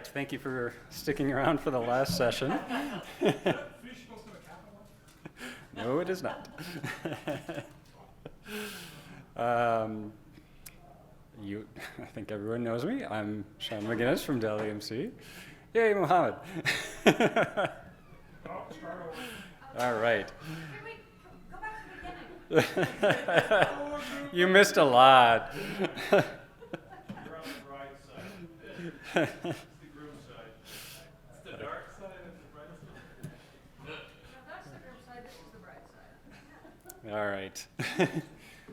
right, thank you for sticking around for the last session. No, it is not. I think everyone knows me. I'm Sean McGinnis from Dell EMC. Yay, Mohammed. All right. Wait, go back to the beginning. You missed a lot. You're on the bright side. It's the groom side. It's the dark side and the bright side. No, that's the group side, this is the bright side. All right.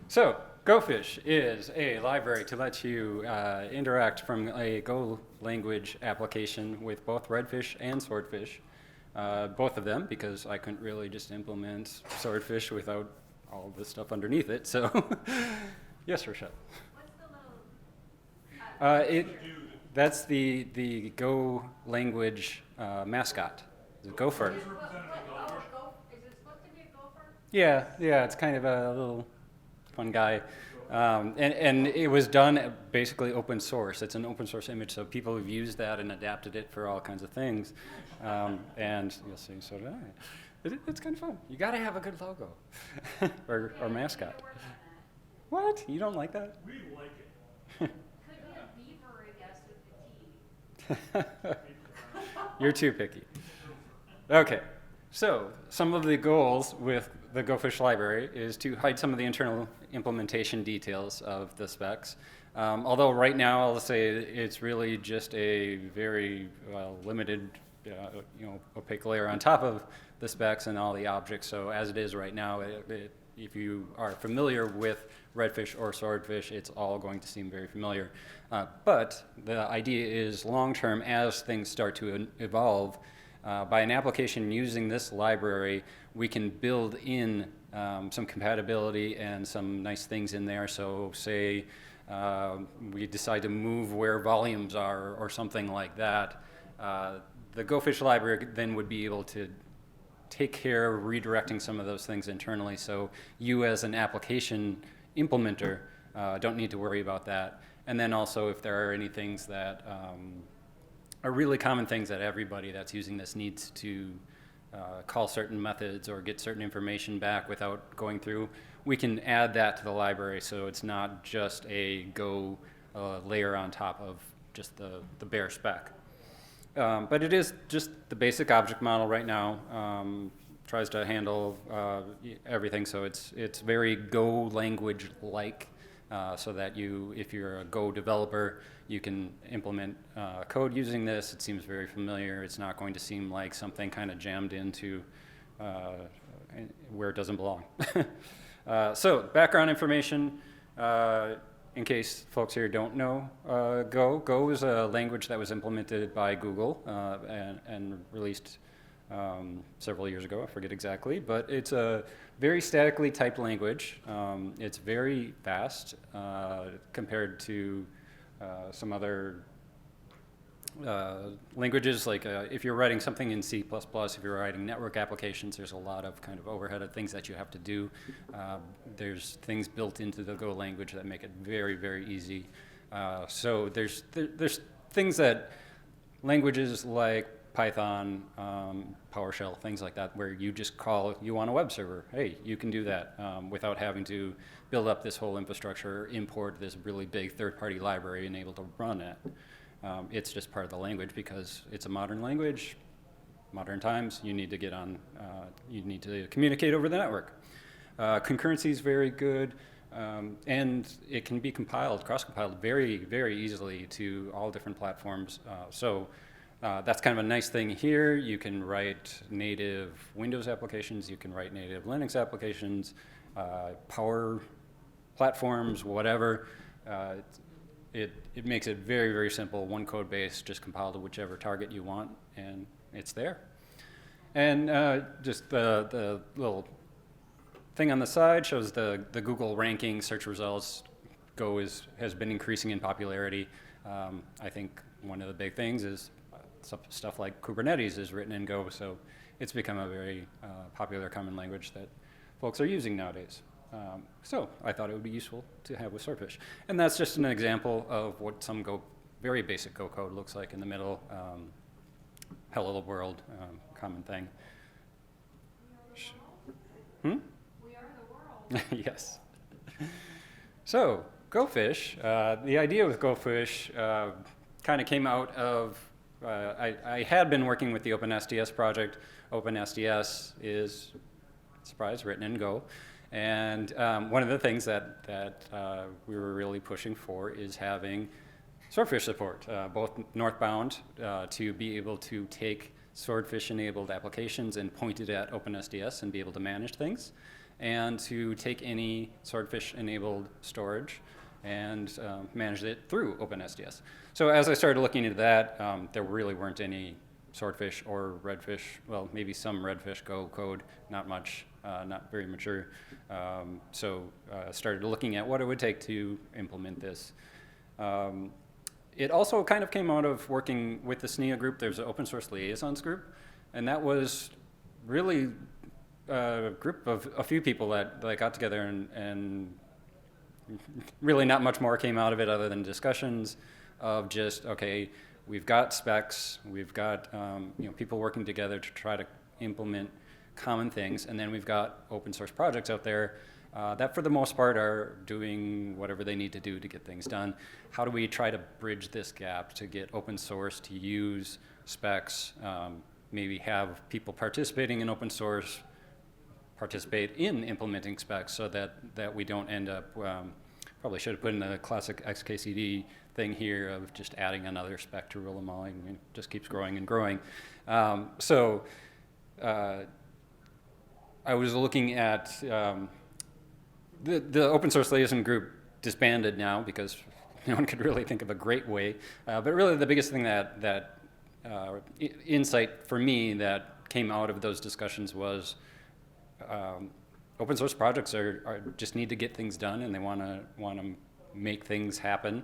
So, GoFish is a library to let you interact from a Go language application with both Redfish and Swordfish. Both of them, because I couldn't really just implement Swordfish without all this stuff underneath it. So, yes, Rashad. What's the little, That's the Go language mascot, the gopher. is it supposed to be a gopher? Yeah, it's kind of a little fun guy. And it was done basically open source. It's an open source image, so people have used that and adapted it for all kinds of things. And you'll see, so did I. It's kind of fun. You got to have a good logo or mascot. What? You don't like that? We like it. Could be a beaver, I guess, with the T. You're too picky. Okay, so some of the goals with the GoFish library is to hide some of the internal implementation details of the specs. Although right now I'll say it's really just a very limited, opaque layer on top of the specs and all the objects. So as it is right now, if you are familiar with Redfish or Swordfish, it's all going to seem very familiar. But the idea is long-term, as things start to evolve, by an application using this library, we can build in some compatibility and some nice things in there. So say we decide to move where volumes are or something like that, the GoFish library then would be able to take care of redirecting some of those things internally. So you as an application implementer don't need to worry about that. And then also if there are any things that are really common things that everybody that's using this needs to call certain methods or get certain information back without going through, we can add that to the library so it's not just a Go layer on top of just the bare spec. But it is just the basic object model right now. Tries to handle everything, so it's very Go language-like, so that if you're a Go developer, you can implement code using this. It seems very familiar. It's not going to seem like something kind of jammed into where it doesn't belong. So background information, in case folks here don't know Go. Go is a language that was implemented by Google and released several years ago. I forget exactly, but it's a very statically typed language. It's very fast compared to some other languages, like if you're writing something in C++, if you're writing network applications, there's a lot of kind of overhead of things that you have to do. There's things built into the Go language that make it very, very easy. So there's things that languages like Python, PowerShell, things like that, where you just you want a web server. Hey, you can do that without having to build up this whole infrastructure, import this really big third-party library and able to run it. It's just part of the language because it's a modern language, modern times. You need to get on, you need to communicate over the network. Concurrency is very good, and it can be compiled, cross-compiled very, very easily to all different platforms. That's kind of a nice thing here. You can write native Windows applications, you can write native Linux applications, Power platforms, whatever. It makes it very, very simple. One code base, just compile to whichever target you want, and it's there. And just the little thing on the side shows the Google ranking search results. Go has been increasing in popularity. I think one of the big things is stuff like Kubernetes is written in Go, so it's become a very popular common language that folks are using nowadays. So I thought it would be useful to have with Swordfish. And that's just an example of what some Go very basic Go code looks like in the middle. Hello world, common thing. Hmm? We are the world. Yes. So, GoFish, the idea with GoFish kind of came out of, I had been working with the OpenSDS project. OpenSDS is, surprise, written in Go. And one of the things that we were really pushing for is having Swordfish support, both northbound to be able to take Swordfish-enabled applications and point it at OpenSDS and be able to manage things, and to take any Swordfish-enabled storage and manage it through OpenSDS. So as I started looking into that, there really weren't any Swordfish or Redfish, well, maybe some Redfish Go code, not much, not very mature. So started looking at what it would take to implement this. It also kind of came out of working with the SNIA group. There's an open source liaisons group, and that was really a group of a few people that got together, and really not much more came out of it other than discussions of just, okay, we've got specs, we've got people working together to try to implement common things, and then we've got open source projects out there that for the most part are doing whatever they need to do to get things done. How do we try to bridge this gap to get open source to use specs, maybe have people participating in open source participate in implementing specs so that we don't end up, probably should have put in a classic XKCD thing here of just adding another spec to rule them all, and it just keeps growing and growing. I was looking at the open source liaison group disbanded now because no one could really think of a great way. But really the biggest thing that insight for me that came out of those discussions was open source projects are just need to get things done, and they want to make things happen.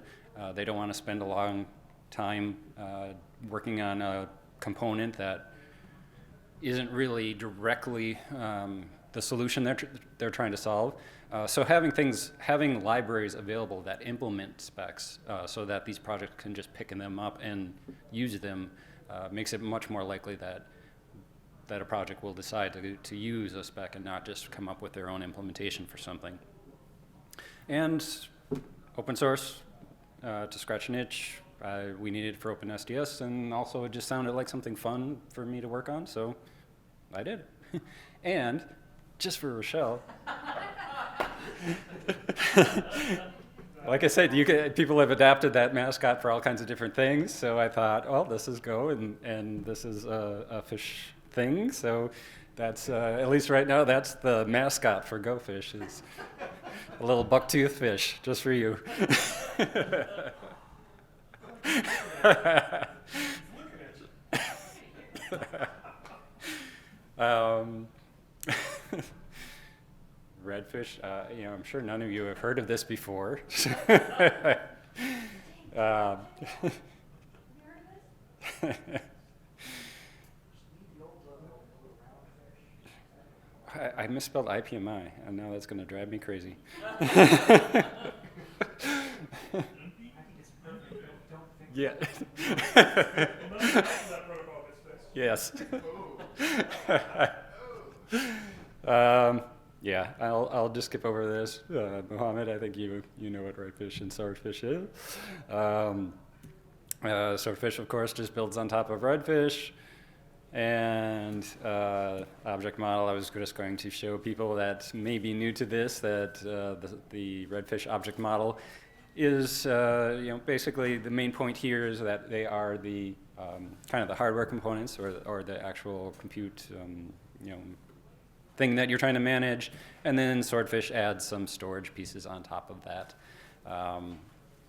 They don't want to spend a long time working on a component that isn't really directly the solution they're trying to solve. So having libraries available that implement specs so that these projects can just pick them up and use them makes it much more likely that a project will decide to use a spec and not just come up with their own implementation for something. And open source, to scratch an itch, we needed for OpenSDS, and also it just sounded like something fun for me to work on, so I did. And just for Rochelle, like I said, people have adapted that mascot for all kinds of different things, so I thought, well, this is Go, and this is a fish thing, so that's, at least right now, that's the mascot for GoFish, is a little bucktooth fish, just for you. Redfish, I'm sure none of you have heard of this before. I misspelled IPMI, and now that's going to drive me crazy. Yeah. Yes. Yeah, I'll just skip over this. Mohammed, I think you know what Redfish and Swordfish is. Swordfish, of course, just builds on top of Redfish. And object model, I was just going to show people that may be new to this that the Redfish object model is, basically the main point here is that they are the kind of the hardware components or the actual compute, thing that you're trying to manage, and then Swordfish adds some storage pieces on top of that.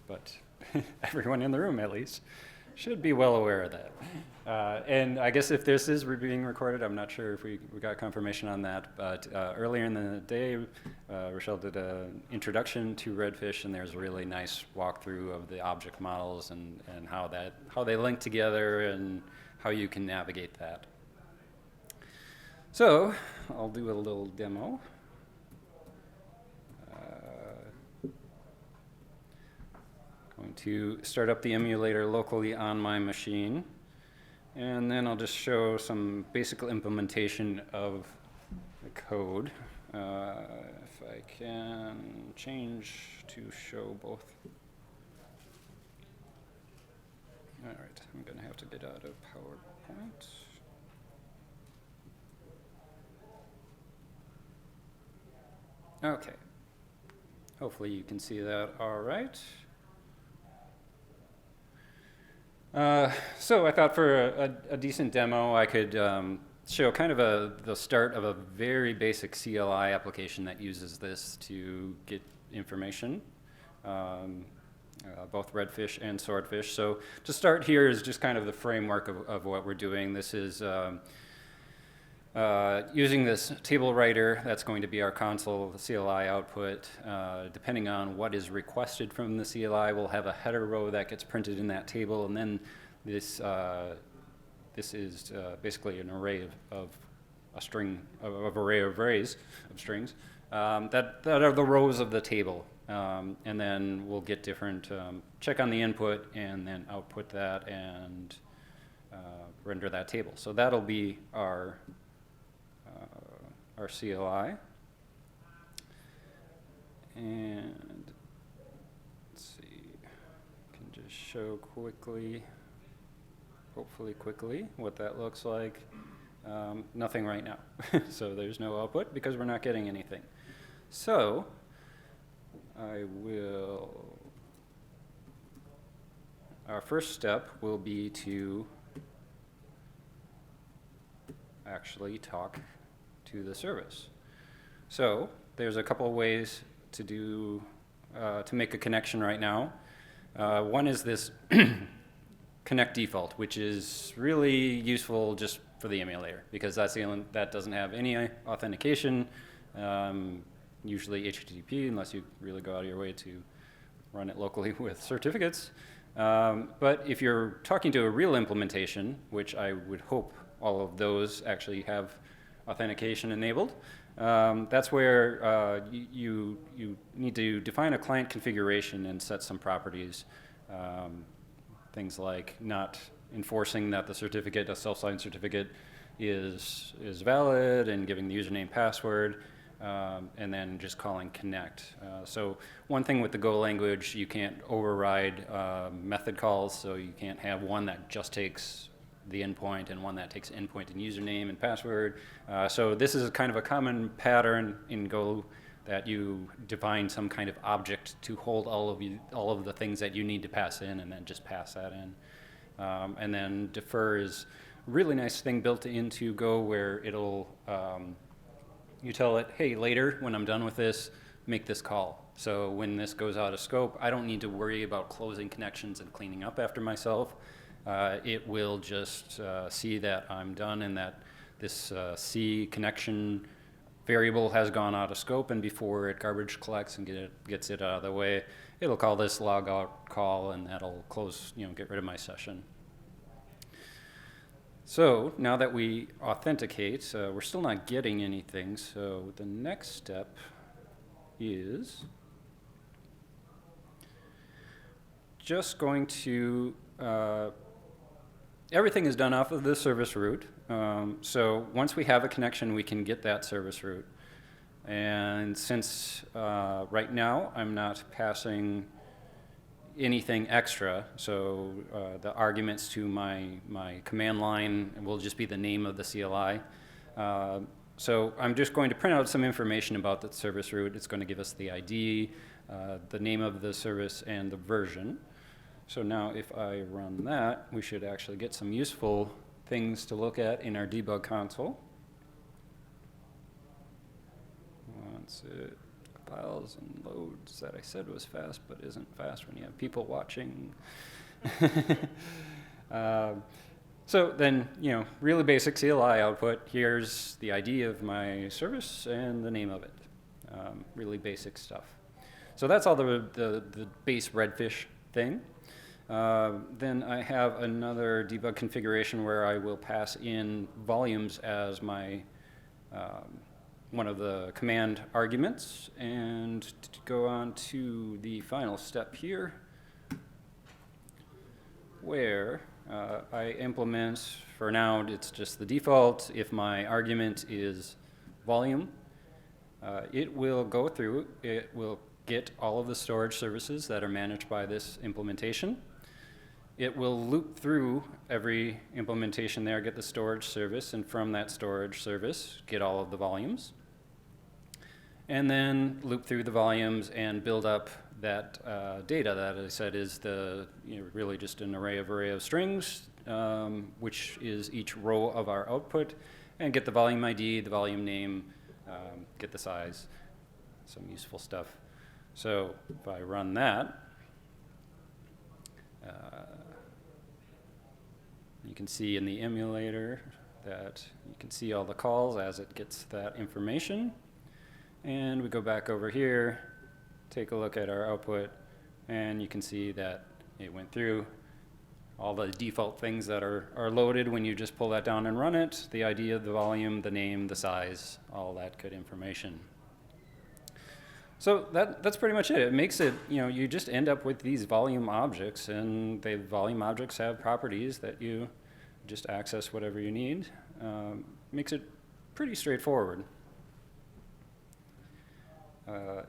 But everyone in the room, at least, should be well aware of that. And I guess if this is being recorded, I'm not sure if we got confirmation on that, but earlier in the day, Rochelle did an introduction to Redfish, and there's a really nice walkthrough of the object models and how they link together and how you can navigate that. So I'll do a little demo. Going to start up the emulator locally on my machine. And then I'll just show some basic implementation of the code. If I can change to show both. All right, I'm going to have to get out of PowerPoint. Okay. Hopefully you can see that all right. So I thought for a decent demo, I could show kind of the start of a very basic CLI application that uses this to get information, both Redfish and Swordfish. So to start here is just kind of the framework of what we're doing. This is using this table writer, that's going to be our console CLI output. Depending on what is requested from the CLI, we'll have a header row that gets printed in that table, and then this is basically an array of a string of array of arrays of strings that are the rows of the table, and then we'll get different check on the input and then output that and render that table. So that'll be our CLI. And let's see, I can just show quickly, hopefully quickly, what that looks like. Nothing right now. So there's no output because we're not getting anything. So our first step will be to actually talk to the service. So there's a couple of ways to do to make a connection right now. One is this connect default, which is really useful just for the emulator because that's the only, that doesn't have any authentication, usually HTTP, unless you really go out of your way to run it locally with certificates. But if you're talking to a real implementation, which I would hope all of those actually have authentication enabled, that's where you need to define a client configuration and set some properties. Things like not enforcing that the certificate, a self-signed certificate, is valid and giving the username password, and then just calling connect. So one thing with the Go language, you can't override method calls, so you can't have one that just takes the endpoint and one that takes endpoint and username and password. So this is kind of a common pattern in Go that you define some kind of object to hold all of the things that you need to pass in, and then just pass that in. And then defer is a really nice thing built into Go where it'll you tell it, hey, later when I'm done with this, make this call. So when this goes out of scope, I don't need to worry about closing connections and cleaning up after myself. It will just see that I'm done and that this C connection variable has gone out of scope, and before it garbage collects and gets it out of the way, it'll call this logout call, and that'll close, get rid of my session. So now that we authenticate, we're still not getting anything, so the next step is just going to everything is done off of the service route. So once we have a connection, we can get that service route. And since right now I'm not passing anything extra, so the arguments to my command line will just be the name of the CLI. So I'm just going to print out some information about the service route. It's going to give us the ID, the name of the service, and the version. So now if I run that, we should actually get some useful things to look at in our debug console. Once it compiles and loads, that I said was fast, but isn't fast when you have people watching. So then, really basic CLI output. Here's the ID of my service and the name of it. Really basic stuff. So that's all the base Redfish thing. Then I have another debug configuration where I will pass in volumes as my one of the command arguments. And to go on to the final step here, where I implement, for now, it's just the default. If my argument is volume, it will go through, it will get all of the storage services that are managed by this implementation. It will loop through every implementation there, get the storage service, and from that storage service, get all of the volumes. And then loop through the volumes and build up that data that I said is really just an array of strings, which is each row of our output, and get the volume ID, the volume name, get the size, some useful stuff. So if I run that, you can see in the emulator that you can see all the calls as it gets that information. And we go back over here, take a look at our output, and you can see that it went through all the default things that are loaded when you just pull that down and run it, the ID of the volume, the name, the size, all that good information. So that's pretty much it. It makes it, you just end up with these volume objects, and the volume objects have properties that you just access whatever you need. Makes it pretty straightforward.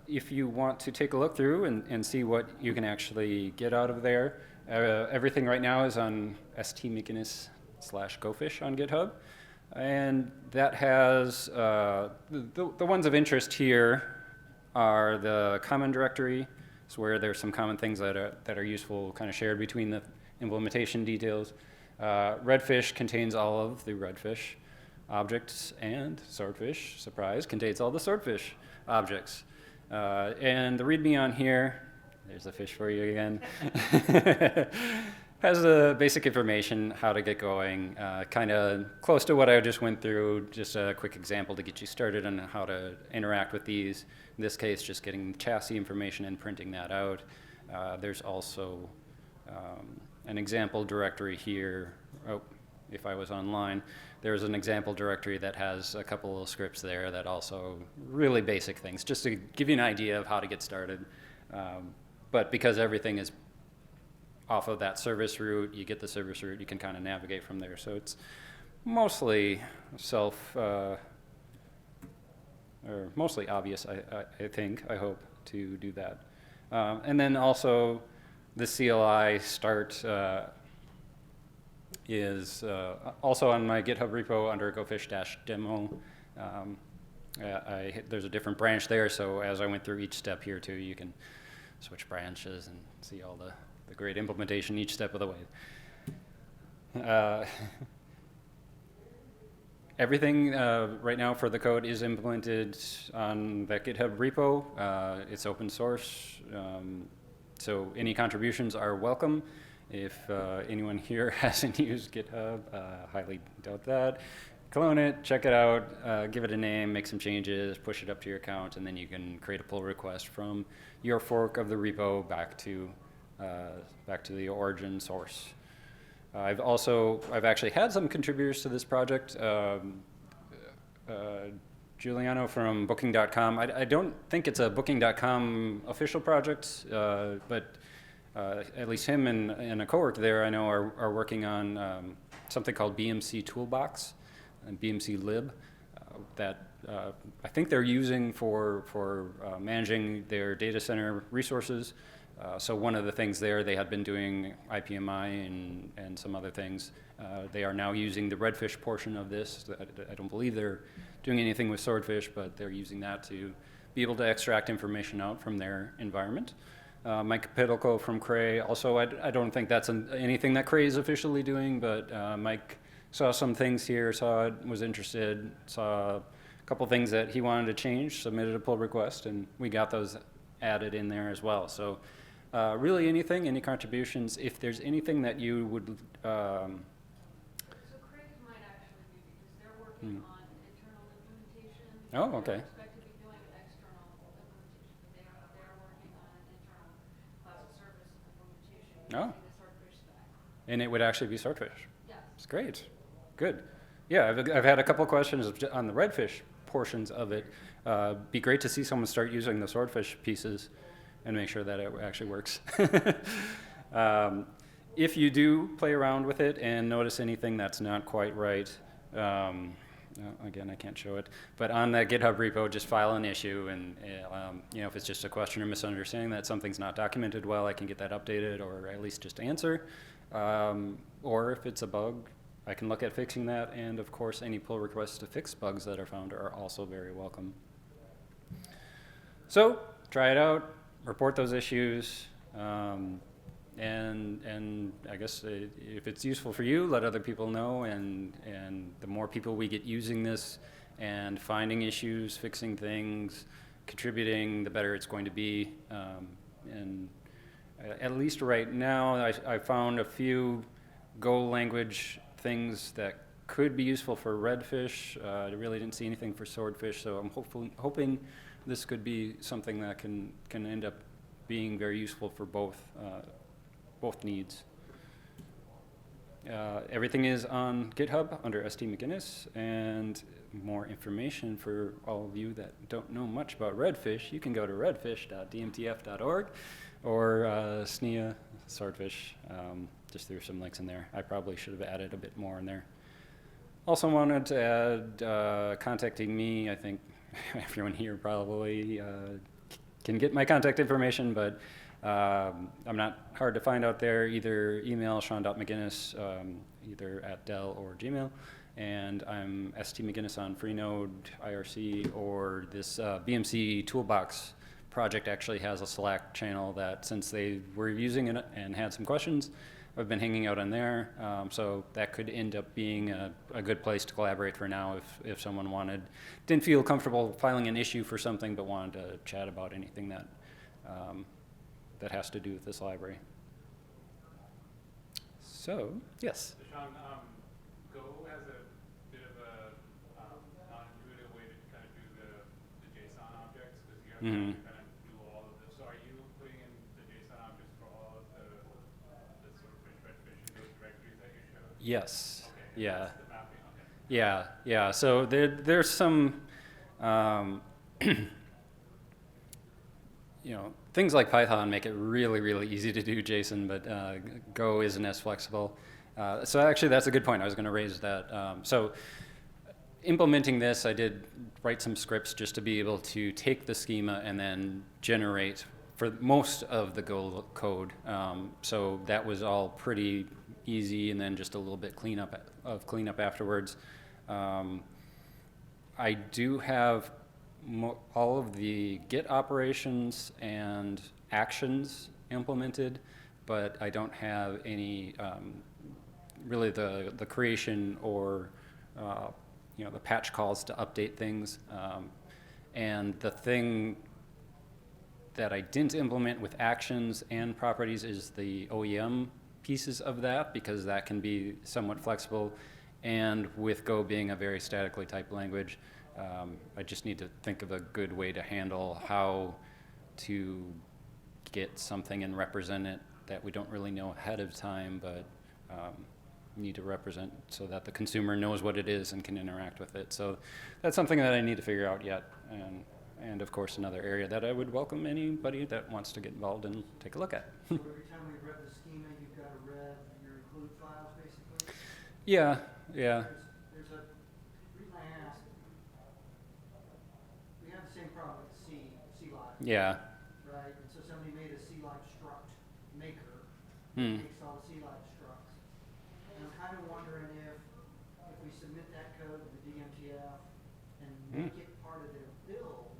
If you want to take a look through and see what you can actually get out of there, everything right now is on McGinnis/GoFish on GitHub. And that has, the ones of interest here are the common directory, it's where there's some common things that are useful, kind of shared between the implementation details. Redfish contains all of the Redfish objects, and Swordfish, surprise, contains all the Swordfish objects. And the README on here, there's the fish for you again, has the basic information, how to get going, kind of close to what I just went through, just a quick example to get you started on how to interact with these. In this case, just getting chassis information and printing that out. There's also an example directory here. Oh, if I was online, there's an example directory that has a couple of scripts there that also really basic things, just to give you an idea of how to get started. But because everything is off of that service route, you get the service route, you can kind of navigate from there. So it's mostly or mostly obvious, I think, I hope, to do that. And then also the CLI start is also on my GitHub repo under gofish-demo. There's a different branch there, so as I went through each step here too, you can switch branches and see all the great implementation each step of the way. Everything right now for the code is implemented on that GitHub repo. It's open source, so any contributions are welcome. If anyone here hasn't used GitHub, highly doubt that. Clone it, check it out, give it a name, make some changes, push it up to your account, and then you can create a pull request from your fork of the repo back to the origin source. I've actually had some contributors to this project. Giuliano from Booking.com. I don't think it's a Booking.com official project, but at least him and a coworker there I know are working on something called BMC Toolbox and BMC Lib that I think they're using for managing their data center resources. So one of the things there, they had been doing IPMI and some other things. They are now using the Redfish portion of this. I don't believe they're doing anything with Swordfish, but they're using that to be able to extract information out from their environment. Mike Pittelko from Cray, also I don't think that's anything that Cray is officially doing, but Mike saw some things here, was interested, saw a couple things that he wanted to change, submitted a pull request, and we got those added in there as well. So really anything, any contributions, if there's anything that you would... So Craig's might actually be, because they're working on internal implementation. Oh, okay. They expect to be doing an external implementation, but they're working on an internal class of service implementation using the Swordfish stack. And it would actually be Swordfish. Yes. It's great. Good. Yeah, I've had a couple questions on the Redfish portions of it. Be great to see someone start using the Swordfish pieces and make sure that it actually works. if you do play around with it and notice anything that's not quite right, again, I can't show it, but on that GitHub repo, just file an issue, and if it's just a question or misunderstanding that something's not documented well, I can get that updated or at least just answer. Or if it's a bug, I can look at fixing that, and of course, any pull requests to fix bugs that are found are also very welcome. So try it out, report those issues. And I guess if it's useful for you, let other people know, and the more people we get using this and finding issues, fixing things, contributing, the better it's going to be. And at least right now, I found a few Go language things that could be useful for Redfish. I really didn't see anything for Swordfish, so I'm hoping this could be something that can end up being very useful for both needs. Everything is on GitHub under McGinnis, and more information for all of you that don't know much about Redfish, you can go to redfish.dmtf.org or SNIA Swordfish. Just threw some links in there. I probably should have added a bit more in there. Also wanted to add contacting me. I think everyone here probably can get my contact information, but I'm not hard to find out there. Either email Sean.McGinnis, either at Dell or Gmail, and I'm St McGinnis on Freenode, IRC, or this BMC Toolbox project actually has a Slack channel that, since they were using it and had some questions, I've been hanging out on there. So that could end up being a good place to collaborate for now if someone didn't feel comfortable filing an issue for something but wanted to chat about anything that that has to do with this library. So, yes? So Sean, Go has a bit of a non-intuitive way to kind of do the JSON objects, because you have to kind of do all of this. So are you putting in the JSON objects for all of the Swordfish, Redfish, and those directories that you showed? Yes. Okay. Yeah. That's the mapping. Okay. Yeah. So there's some, things like Python make it really, really easy to do JSON, but Go isn't as flexible. So actually, that's a good point. I was going to raise that. So implementing this, I did write some scripts just to be able to take the schema and then generate for most of the Go code. So that was all pretty easy, and then just a little bit cleanup afterwards. I do have all of the Git operations and actions implemented, but I don't have any really the creation or the patch calls to update things. And the thing that I didn't implement with actions and properties is the OEM pieces of that, because that can be somewhat flexible. And with Go being a very statically typed language, I just need to think of a good way to handle how to get something and represent it that we don't really know ahead of time, but need to represent so that the consumer knows what it is and can interact with it. So that's something that I need to figure out yet. And of course, another area that I would welcome anybody that wants to get involved and take a look at. So every time we read the schema, you've got to read your include files, basically? Yeah. There's a reason I asked. We have the same problem with C-Live. Yeah. Right? And so somebody made a C-Live struct maker. Hmm. Makes all the C-Live structs. And I'm kind of wondering if we submit that code to the DMTF and make it part of their build,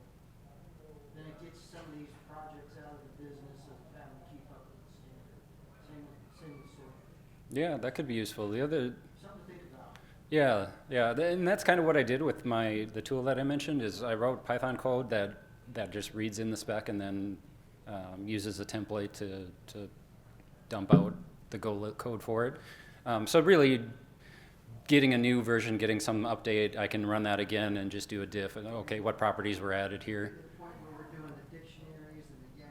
then it gets some of these projects out of the business of having to keep up with the standard. Same with Swordfish. Yeah, that could be useful. The other, Something to think about. yeah, and that's kind of what I did with the tool that I mentioned. Is I wrote Python code that just reads in the spec and then uses a template to dump out the Go code for it. So really, getting a new version, getting some update, I can run that again and just do a diff. And okay, what properties were added here? To the point where we're doing the dictionaries and the yang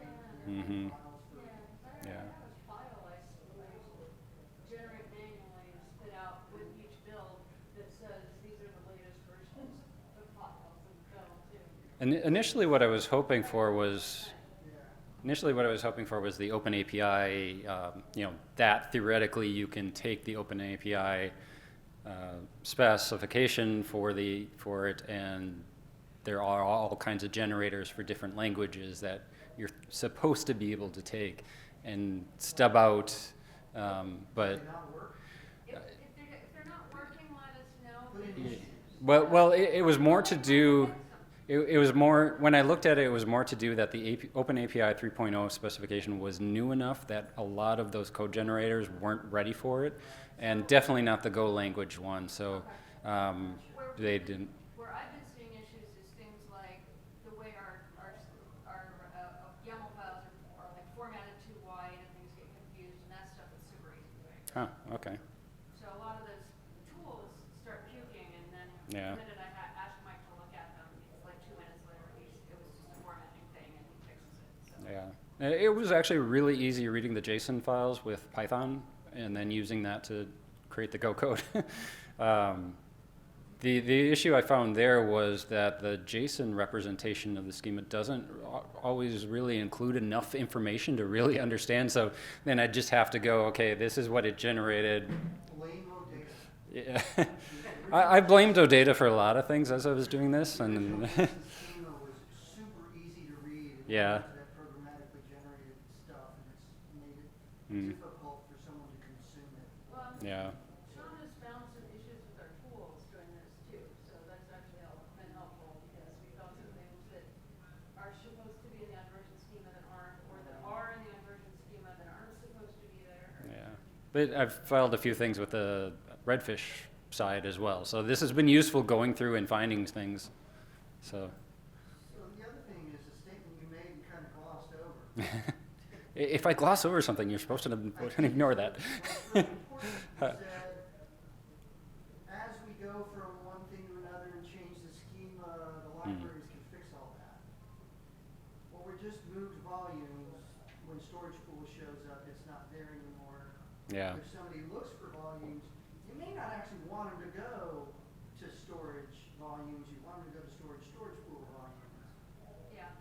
Mm-hmm. files for. Yeah. I have a file I used to generate manually and spit out with each build that says these are the latest versions of files and Go too. And initially, what I was hoping for was initially what I was hoping for was the Open API, that theoretically you can take the Open API specification for it, and there are all kinds of generators for different languages that you're supposed to be able to take and stub out, but Did not work? If they're not working, let us know. Put in issues. well, it was more to do. It was more, when I looked at it, it was more to do that the Open API 3.0 specification was new enough that a lot of those code generators weren't ready for it, and definitely not the Go language one. So they didn't. Where I've been seeing issues is things like the way our YAML files are like formatted too wide and things get confused, and that stuff is super easy to fix. Huh, okay. So a lot of those tools start puking, and then Yeah. the minute I ask Mike to look at them, it's like 2 minutes later, it was just a formatting thing, and he fixes it. So. Yeah. It was actually really easy reading the JSON files with Python and then using that to create the Go code. The issue I found there was that the JSON representation of the schema doesn't always really include enough information to really understand. So then I just have to go, okay, this is what it generated. Blame OData. Yeah. I blamed OData for a lot of things as I was doing this. And The schema was super easy to read. Yeah. That programmatically generated stuff, and it's made it Mm. difficult for someone to consume it. Well, yeah. Sean has found some issues with our tools doing this too, so that's actually been helpful because we found some things that are supposed to be in the unversion schema that aren't, or that are in the unversion schema that aren't supposed to be there. Yeah, but I've filed a few things with the Redfish side as well. So this has been useful going through and finding things. So So the other thing is a statement you made and kind of glossed over. if I gloss over something, you're supposed to ignore that. What's really important is that as we go from one thing to another and change the schema, the libraries can fix all that. Well, we just moved volumes. When storage pool shows up, it's not there anymore. Yeah. If somebody looks for volumes, you may not actually want them to go to storage volumes. You want them to go to storage pool volumes. Yeah.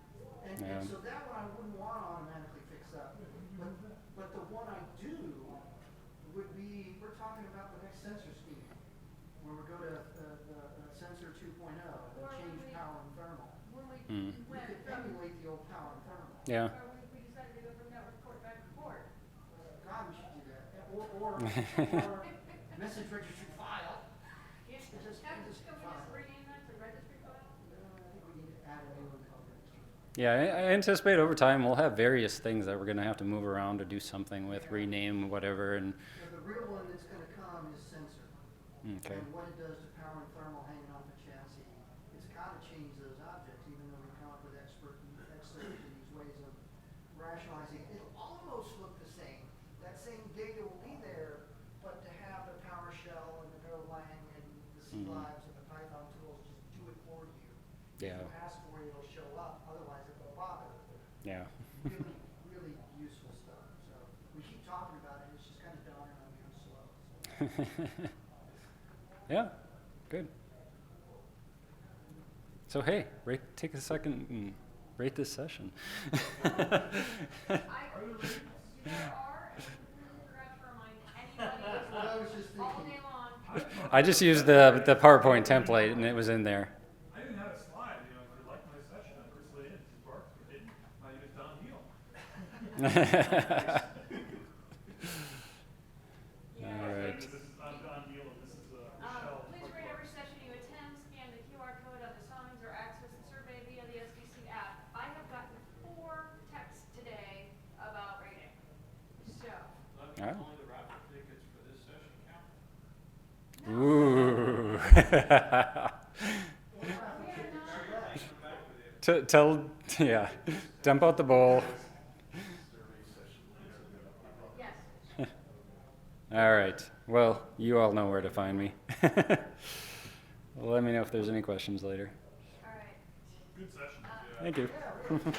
And so that one I wouldn't want to automatically fix up. But the one I do would be, we're talking about the next sensor scheme, where we go to the sensor 2.0 and Or change when we- power and thermal. When we Mm. We went could from, emulate the old power and thermal. Yeah. or we decided to go from network port back to port. God, we should do that. Or message registry file. Can It just- can it we just just fine. rename that to registry file? I think we need to add a new one called registry. Yeah, I anticipate over time we'll have various things that we're going to have to move around or do something with, rename, whatever, and So the real one that's going to come is sensor. okay. And what it does to power and thermal hanging off the chassis. It's got to change those objects, even though we come up with experts and these ways of rationalizing. It'll almost look the same. That same data will be there, but to have the PowerShell and the Golang and the C lives and the Python tools just do it for you. Yeah. If you ask for it, it'll show up. Otherwise, it won't bother. Yeah. Really, really useful stuff. So we keep talking about it. It's just kind of dawning on me. I'm slow. So. Yeah, good. So hey, take a second and rate this session. There are, and completely forgot to remind anybody That's what I was just all thinking. day long. I just used the PowerPoint template and it was in there. I didn't have a slide, if you liked my session, I put it in, if you barked, if you didn't, my name is Don Neal. All right. This is, I'm Don Neal, and this is Michelle. Please rate every session you attend, scan the QR code on the signs, or access the survey via the SDC app. I have gotten 4 texts today about rating. So, Oh. Only the raffle tickets for this session count? Ooh. Yeah, dump out the bowl. yes. All right. Well, you all know where to find me. Let me know if there's any questions later. All right. Good session. Thank you. Yeah, really.